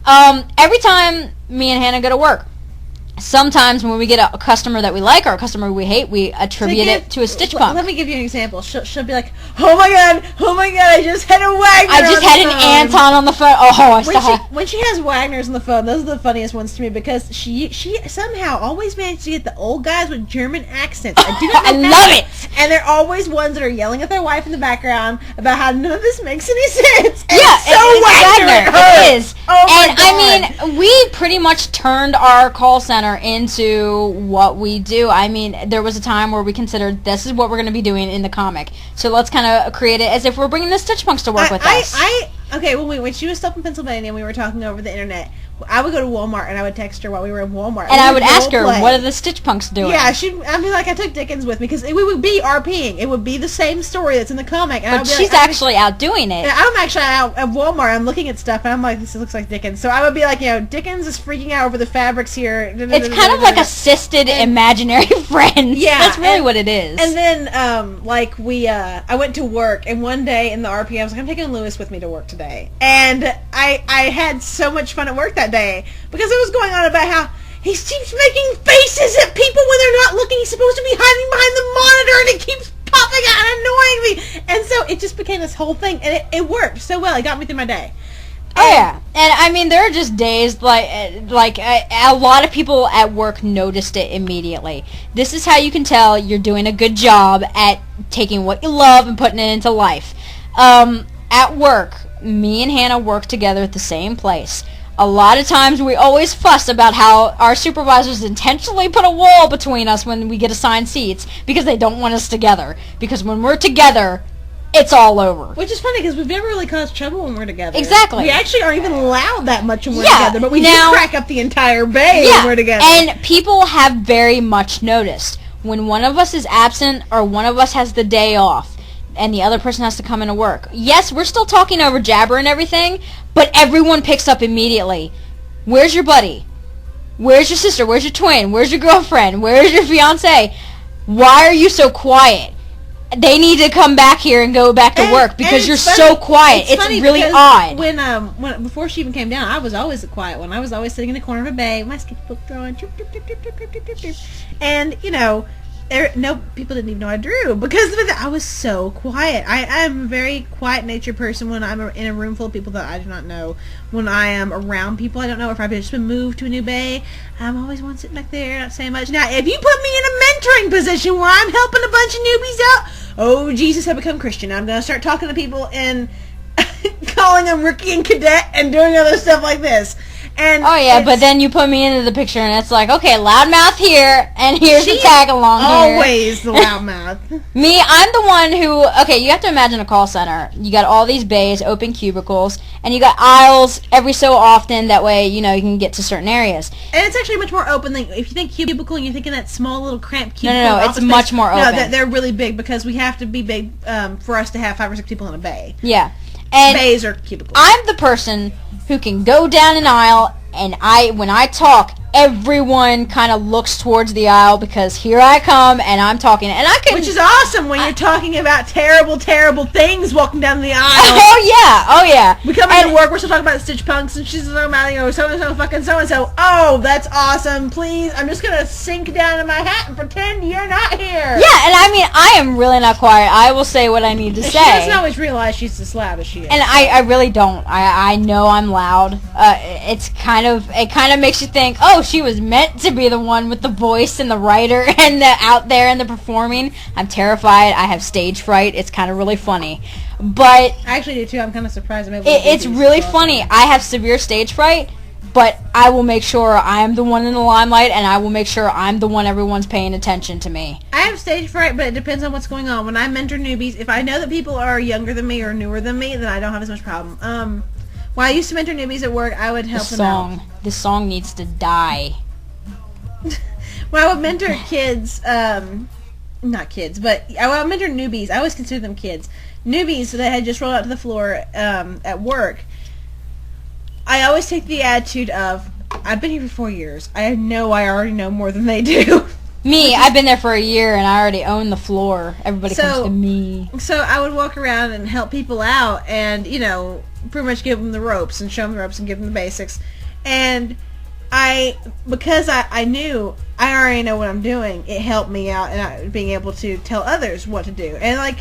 Every time me and Hannah go to work, sometimes when we get a customer that we like or a customer we hate, we attribute it to a stitch punk. Let me give you an example. She'll be like, oh my god, I just had a Wagner. I just had an Anton on the phone. When she has Wagners on the phone, those are the funniest ones to me because she somehow always managed to get the old guys with German accents. I do not know I love it. And they're always ones that are yelling at their wife in the background about how none of this makes any sense. And yeah, it's Wagner. It is. Oh my and god. I mean, we pretty much turned our call center into what we do. I mean, there was a time where we considered this is what we're going to be doing in the comic. So let's kind of create it as if we're bringing the Stitch Punks to work with us. Okay, when she was still in Pennsylvania and we were talking over the internet, I would go to Walmart and I would text her while we were in Walmart. And I would ask her, what are the Stitch Punks doing? Yeah, I'd be like, I took Dickens with me because we would be RPing. It would be the same story that's in the comic. And but she's actually out doing it. I'm actually out at Walmart. I'm looking at stuff and I'm like, this looks like Dickens. So I would be like, Dickens is freaking out over the fabrics here. It's kind of like assisted imaginary friends. Yeah. That's really what it is. And then, I went to work and one day in the RP, I was like, I'm taking Lewis with me to work today. And I had so much fun at work that day because it was going on about how he keeps making faces at people when they're not looking. He's supposed to be hiding behind the monitor and it keeps popping out and annoying me. And so it just became this whole thing and it worked so well. It got me through my day. Oh yeah, and I mean there are just days like a lot of people at work noticed it immediately. This is how you can tell you're doing a good job at taking what you love and putting it into life. At work, me and Hannah work together at the same place. A lot of times we always fuss about how our supervisors intentionally put a wall between us when we get assigned seats because they don't want us together. Because when we're together, it's all over. Which is funny because we've never really caused trouble when we're together. Exactly. We actually aren't even allowed that much when we're together, but we do crack up the entire bay when we're together. And people have very much noticed when one of us is absent or one of us has the day off and the other person has to come into work. Yes, we're still talking over jabber and everything, but everyone picks up immediately. Where's your buddy? Where's your sister? Where's your twin? Where's your girlfriend? Where's your fiance? Why are you so quiet? They need to come back here and go back to work because you're so quiet. It's really odd. When before she even came down, I was always the quiet one. I was always sitting in the corner of a bay, my sketchbook drawing, and people didn't even know I drew because I was so quiet. I'm a very quiet natured person when I'm in a room full of people that I do not know. When I am around people I don't know, or if I've just been moved to a new bay, I'm always one sitting back there, not saying much. Now, if you put me in a mentoring position where I'm helping a bunch of newbies out, oh, Jesus, I become Christian. I'm going to start talking to people and calling them rookie and cadet and doing other stuff like this. And but then you put me into the picture and it's like, okay, loudmouth here, and here's the tag along here. Always the loudmouth. Me, I'm the one who, okay, you have to imagine a call center. You got all these bays, open cubicles, and you got aisles every so often, that way, you can get to certain areas. And it's actually much more open than, if you think cubicle and you're thinking that small little cramped cubicle. No, it's much more open. No, they're really big because we have to be big for us to have 5 or 6 people in a bay. Yeah. And bays or cubicles. I'm the person who can go down an aisle, and when I talk, everyone kind of looks towards the aisle because here I come and I'm talking, and I can. Which is awesome when you're talking about terrible, terrible things walking down the aisle. Oh yeah. We come into work, we're still talking about Stitch Punks, and she's talking about so and so fucking so and so. Oh, that's awesome. Please, I'm just gonna sink down in my hat and pretend you're not here. Yeah, and I mean, I am really not quiet. I will say what I need to say. She doesn't always realize she's as loud as she is. And I really don't. I know I'm loud. It kind of makes you think, oh, she was meant to be the one with the voice and the writer and the out there and the performing. I'm terrified. I have stage fright. It's kind of really funny. But I actually do too. I'm kind of surprised. It's really funny. I have severe stage fright, but I will make sure I'm the one in the limelight, and I will make sure I'm the one everyone's paying attention to me. I have stage fright, but it depends on what's going on. When I mentor newbies, if I know that people are younger than me or newer than me, then I don't have as much problem. When I used to mentor newbies at work, I would help them out. This song needs to die. When I would mentor kids, not kids, but I would mentor newbies. I always consider them kids. Newbies that had just rolled out to the floor at work. I always take the attitude of, I've been here for 4 years. I know I already know more than they do. Me, I've been there for a year and I already own the floor. Everybody comes to me. So I would walk around and help people out, and pretty much give them the ropes and show them the ropes and give them the basics. And because I knew I already know what I'm doing, it helped me out and being able to tell others what to do. And like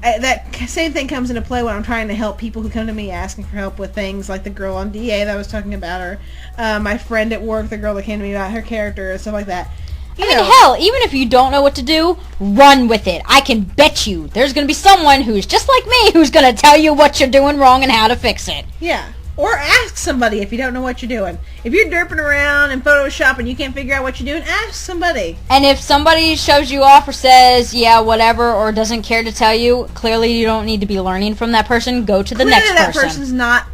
that same thing comes into play when I'm trying to help people who come to me asking for help with things like the girl on DA that I was talking about, or my friend at work, the girl that came to me about her character and stuff like that. I mean, hell, even if you don't know what to do, run with it. I can bet you there's going to be someone who's just like me who's going to tell you what you're doing wrong and how to fix it. Yeah. Or ask somebody if you don't know what you're doing. If you're derping around in Photoshop and you can't figure out what you're doing, ask somebody. And if somebody shows you off or says, yeah, whatever, or doesn't care to tell you, clearly you don't need to be learning from that person. Go to the next person. That person's not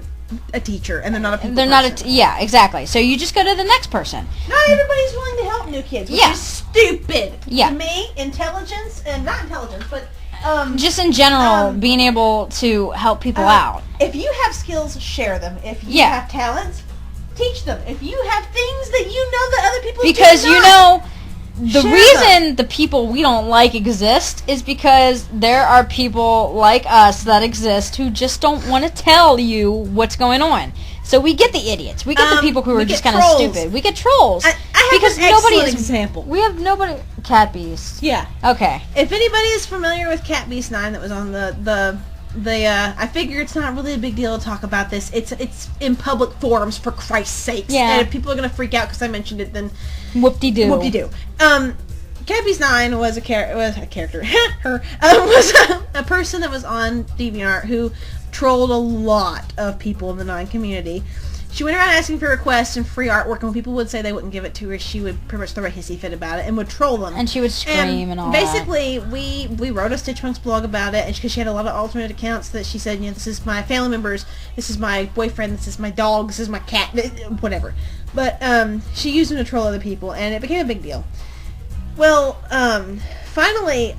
a teacher, and they're not a people person. Yeah, exactly. So you just go to the next person. Not everybody's willing to help new kids, which is stupid. Yeah. To me, intelligence, and not intelligence, but... just in general, being able to help people out. If you have skills, share them. If you have talents, teach them. If you have things that you know that other people because do not, you know, the reason the people we don't like exist is because there are people like us that exist who just don't want to tell you what's going on. So we get the idiots. We get the people who are just kind of stupid. We get trolls. I have an excellent example. We have nobody. Cat Beast. Yeah. Okay. If anybody is familiar with Cat Beast 9 that was on the I figure it's not really a big deal to talk about this. It's in public forums, for Christ's sakes. Yeah. And if people are going to freak out because I mentioned it, then whoop-de-doo. Whoop-de-doo. Cat Beast 9 was a character. Was a person that was on DeviantArt who trolled a lot of people in the 9 community. She went around asking for requests and free artwork, and when people would say they wouldn't give it to her, she would pretty much throw a hissy fit about it and would troll them. And she would scream and all basically, that. We wrote a Stitchmonk's blog about it, and because she had a lot of alternate accounts that she said, you know, this is my family members, this is my boyfriend, this is my dog, this is my cat, whatever. But she used them to troll other people, and it became a big deal. Well, finally,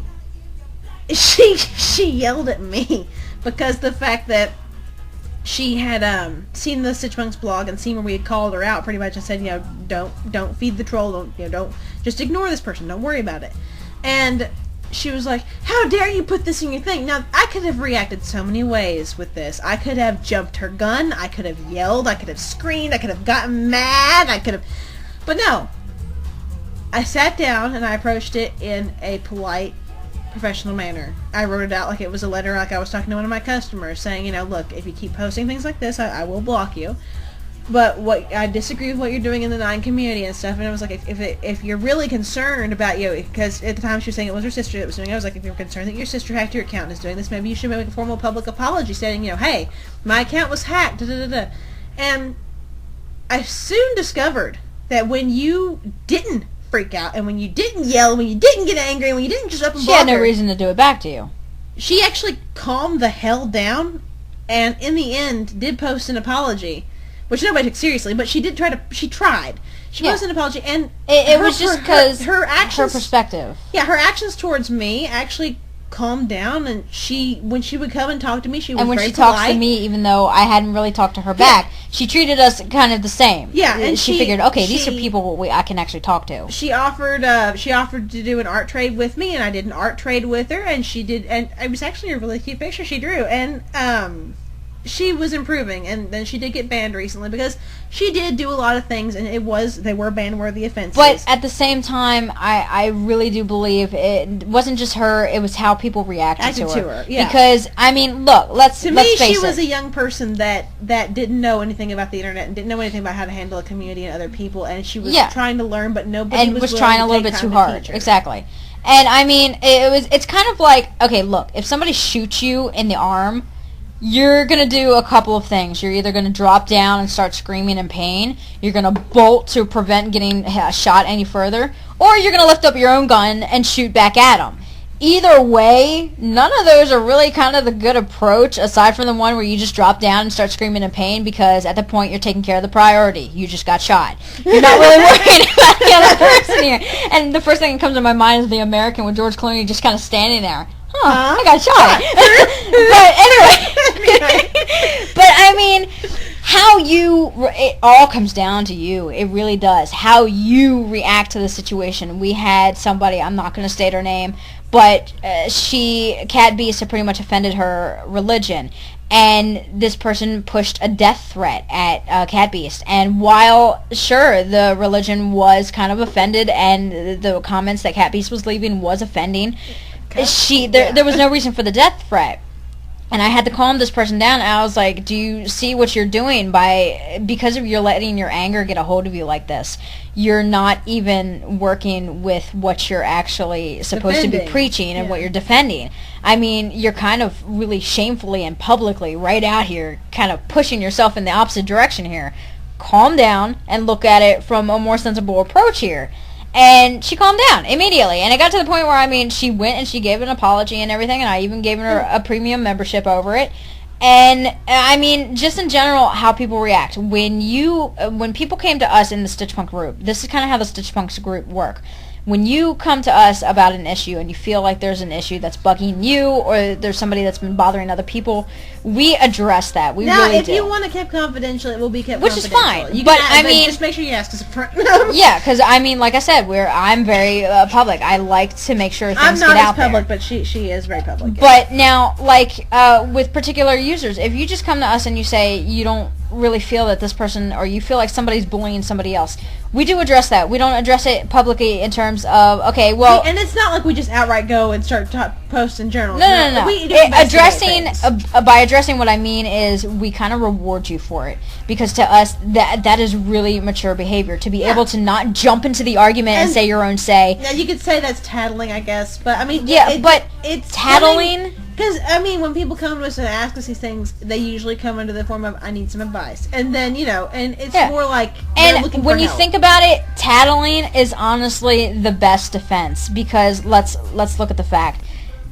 she yelled at me because the fact that she had seen the Stitchmonk's blog and seen where we had called her out pretty much and said, you know, don't feed the troll, don't just ignore this person, don't worry about it. And she was like, how dare you put this in your thing? Now, I could have reacted so many ways with this. I could have jumped her gun, I could have yelled, I could have screamed, I could have gotten mad, but no. I sat down and I approached it in a polite, professional manner. I wrote it out like it was a letter, like I was talking to one of my customers, saying, you know, look, if you keep posting things like this, I will block you. But I disagree with what you're doing in the 9 community and stuff. And I was like, if you're really concerned about, you know, because at the time she was saying it was her sister that was doing it, I was like, if you're concerned that your sister hacked your account and is doing this, maybe you should make a formal public apology saying, you know, hey, my account was hacked, da-da-da-da. And I soon discovered that when you didn't freak out, and when you didn't yell, when you didn't get angry, and when you didn't just up and block her, she had no reason to do it back to you. She actually calmed the hell down, and in the end did post an apology, which nobody took seriously, but she tried. She posted an apology, and it was just because her actions, her perspective. Yeah, her actions towards me actually calmed down, and when she would come and talk to me, she was very polite. And when she talks to me, even though I hadn't really talked to her back, she treated us kind of the same. Yeah, and she figured, okay, these are people I can actually talk to. She offered to do an art trade with me, and I did an art trade with her, and she did, and it was actually a really cute picture she drew, and she was improving, and then she did get banned recently because she did do a lot of things, and they were ban-worthy offenses. But at the same time, I really do believe it wasn't just her; it was how people reacted to her. Yeah. Because I mean, look, let's face it. She was a young person that didn't know anything about the internet and didn't know anything about how to handle a community and other people, and she was trying to learn, but nobody was trying a little bit too hard. Exactly. And I mean, it's kind of like, okay, look, if somebody shoots you in the arm, you're going to do a couple of things. You're either going to drop down and start screaming in pain, you're going to bolt to prevent getting shot any further, or you're going to lift up your own gun and shoot back at them. Either way, none of those are really kind of the good approach, aside from the one where you just drop down and start screaming in pain, because at the point you're taking care of the priority. You just got shot. You're not really worried about the other person here. And the first thing that comes to my mind is The American with George Clooney just kind of standing there. I got shot. But anyway. But I mean, it all comes down to you. It really does. How you react to the situation. We had somebody, I'm not going to state her name, but Cat Beast had pretty much offended her religion. and this person pushed a death threat at Cat Beast. And while, sure, the religion was kind of offended, and the comments that Cat Beast was leaving was offending, there was no reason for the death threat. And I had to calm this person down, and I was like, do you see what you're doing because of you're letting your anger get a hold of you like this? You're not even working with what you're actually supposed to be preaching and what you're defending. I mean, you're kind of really shamefully and publicly right out here kind of pushing yourself in the opposite direction here. Calm down and look at it from a more sensible approach here. And she calmed down immediately. And it got to the point where, I mean, she went and she gave an apology and everything, and I even gave her a premium membership over it. And, I mean, just in general, how people react. When people came to us in the Stitch Punk group, this is kind of how the Stitch Punks group work. When you come to us about an issue and you feel like there's an issue that's bugging you, or there's somebody that's been bothering other people, we address that. We really do. If you want to keep confidential, it will be kept confidential. Which is fine. But I mean, just make sure you ask us up front. Yeah, because I mean, like I said, I'm very public. I like to make sure things get out there. I'm not as public, but she is very public. But now, like with particular users, if you just come to us and you say you don't really feel that this person, or you feel like somebody's bullying somebody else, we do address that. We don't address it publicly in terms of, okay, well... And it's not like we just outright go and start posting journals. No. By addressing what I mean is we kind of reward you for it. Because to us, that is really mature behavior. To be able to not jump into the argument and say your own say. Yeah, you could say that's tattling, I guess. But, I mean... Yeah, but it's tattling... Because, I mean, when people come to us and ask us these things, they usually come under the form of, I need some advice. And then, and it's more like, they're looking for when you help. think about it, tattling is honestly the best defense. Because let's look at the fact.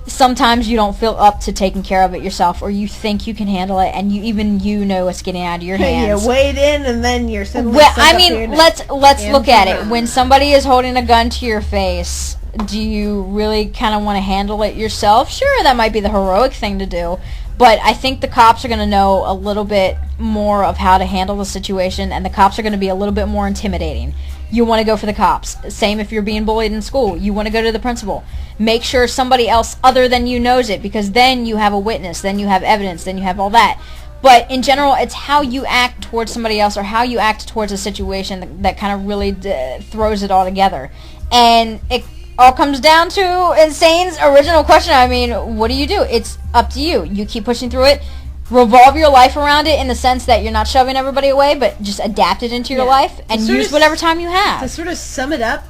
Sometimes you don't feel up to taking care of it yourself, or you think you can handle it, and you know it's getting out of your hands. You wade in, and then you're suddenly let's look at it. When somebody is holding a gun to your face... Do you really kind of want to handle it yourself? Sure, that might be the heroic thing to do, but I think the cops are going to know a little bit more of how to handle the situation, and the cops are going to be a little bit more intimidating. You want to go for the cops. Same if you're being bullied in school. You want to go to the principal. Make sure somebody else other than you knows it, because then you have a witness, then you have evidence, then you have all that. But in general, it's how you act towards somebody else, or how you act towards a situation that kind of really throws it all together. And it all comes down to Insane's original question. I mean, what do? It's up to you. You keep pushing through it. Revolve your life around it in the sense that you're not shoving everybody away, but just adapt it into your life and use whatever time you have. To sort of sum it up,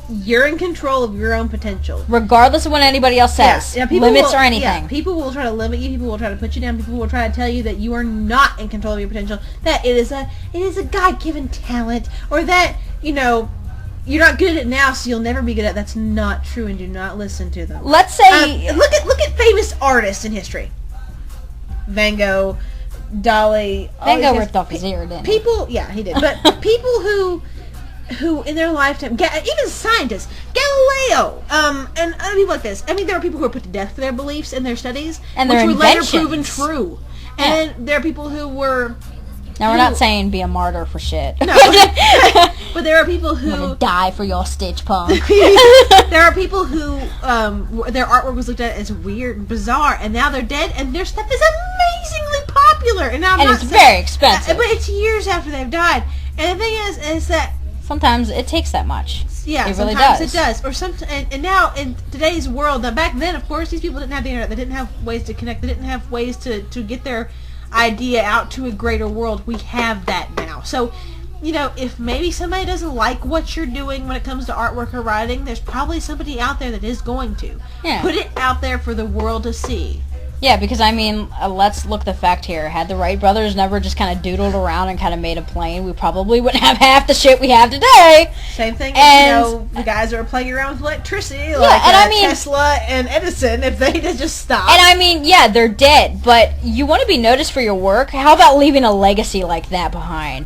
you're in control of your own potential. Regardless of what anybody else says. Limits or anything. Yeah, people will try to limit you. People will try to put you down. People will try to tell you that you are not in control of your potential. That it is a God-given talent. Or that, you're not good at it now, so you'll never be good at it. That's not true, and do not listen to them. Let's say... look at famous artists in history. Van Gogh, Dali... Van Gogh ripped off his ear, didn't he? He did. But people who in their lifetime... Even scientists. Galileo! And other people like this. I mean, there are people who were put to death for their beliefs and their studies. And which their were inventions. later proven true. And there are people who were... Now, we're not saying be a martyr for shit. No. But there are people who... I'm gonna die for your Stitch Punk. There are people who their artwork was looked at as weird and bizarre, and now they're dead, and their stuff is amazingly popular. And it's very expensive. But it's years after they've died. And the thing is that... Sometimes it takes that much. Yeah, it really sometimes does. It does. And now, in today's world... Now, back then, of course, these people didn't have the internet. They didn't have ways to connect. They didn't have ways to get their idea out to a greater world. We have that now. So, if maybe somebody doesn't like what you're doing when it comes to artwork or writing, there's probably somebody out there that is going to. Yeah. Put it out there for the world to see. Yeah, because, I mean, let's look the fact here. Had the Wright brothers never just kind of doodled around and kind of made a plane, we probably wouldn't have half the shit we have today. Same thing as, the guys that are playing around with electricity, like Tesla and Edison, if they just stop. And, I mean, yeah, they're dead, but you want to be noticed for your work? How about leaving a legacy like that behind?